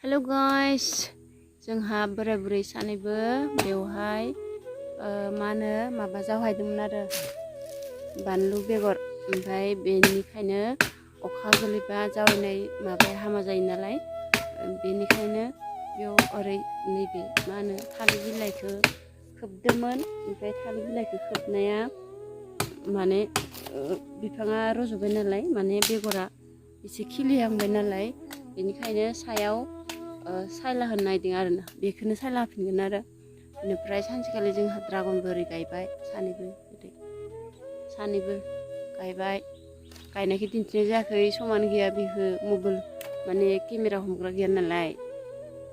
Hello guys, जोंहा बोराय बुरै सानैबो बेवहाय माबा जावहायदोंमोन आरो बानलु बेगर। ओमफ्राय बेनिखायनो अखा गोलैबा जावैनाय माबाया हामा जायो नालाय, बेनिखायनो बेयाव ओरै नैबे थालिर बिलाइखौ खोबदोंमोन। ओमफ्राय थालिर बिलाइखौ खोबनाया माने बिफाङा रज'बाय नालाय, माने बेगरा एसे खिलिहांबाय नालाय, बेनिखायनो सायाव सायला होनो नागिरदों आरोना, बेखौनो सायला होफिनगोन आरो। बेनिफ्राय सानसेखालि जोंहा ड्रागन बोरै गायबाय, सानैबो गायबाय। गायनायखौ दिन्थिनाय जायाखै, समानो गैया, बेखौ मबाइल माने केमेरा हमग्रा गैया नालाय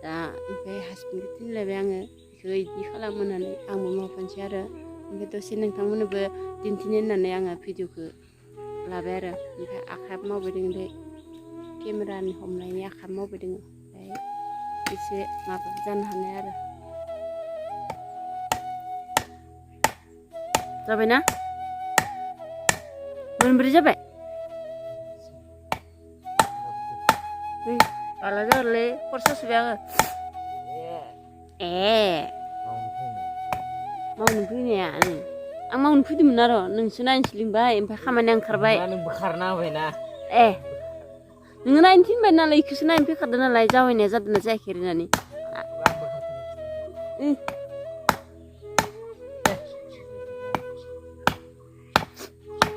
दा। ओमफ्राय हासबेन्डखौ थिनलायबाय आङो बेखौ बिदि खालाम होननानै, आंबो मावफानोसै आरो। ओमफ्राय दसे नोंथांमोननोबो दिन्थिनो होननानै आङो भिडिअखौ लाबाय आरो। ओमफ्राय आखाइयाबो मावबाय दङ दे, केमेरानि हमनायनि आखाइ मावबाय दङ। ओमफ्राय एसे माबा जानो हानाय आरो। जाबायना? मोनब्रै जाबाय? बाला जागोनलै, खरसा सुबाय आङो। मावनो फैनाया आं मावनो फैदोंमोन आरो, नोंसो नायनोसो लिंबाय, ओमफ्राय खामानिया ओंखारबाय। नोंबो खारना होबायना। नोङो नायनो थिनबाय नालाय, बेखौसो नायनो फैखादों नालाय, जावैनाया जादोंना जायाखै होननानै।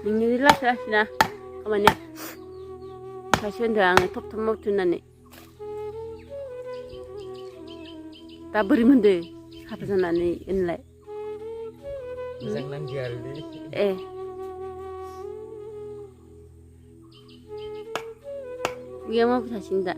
नोंनि लासै लासैना खामानिया, ओंखायसो होनदों आङो थब थब मावथो होननानै। दा बोरै मोनदों हाबा जानानै होनलाय? मोजां नांदो आरो बेयाव मावबाय थासिगोन दा।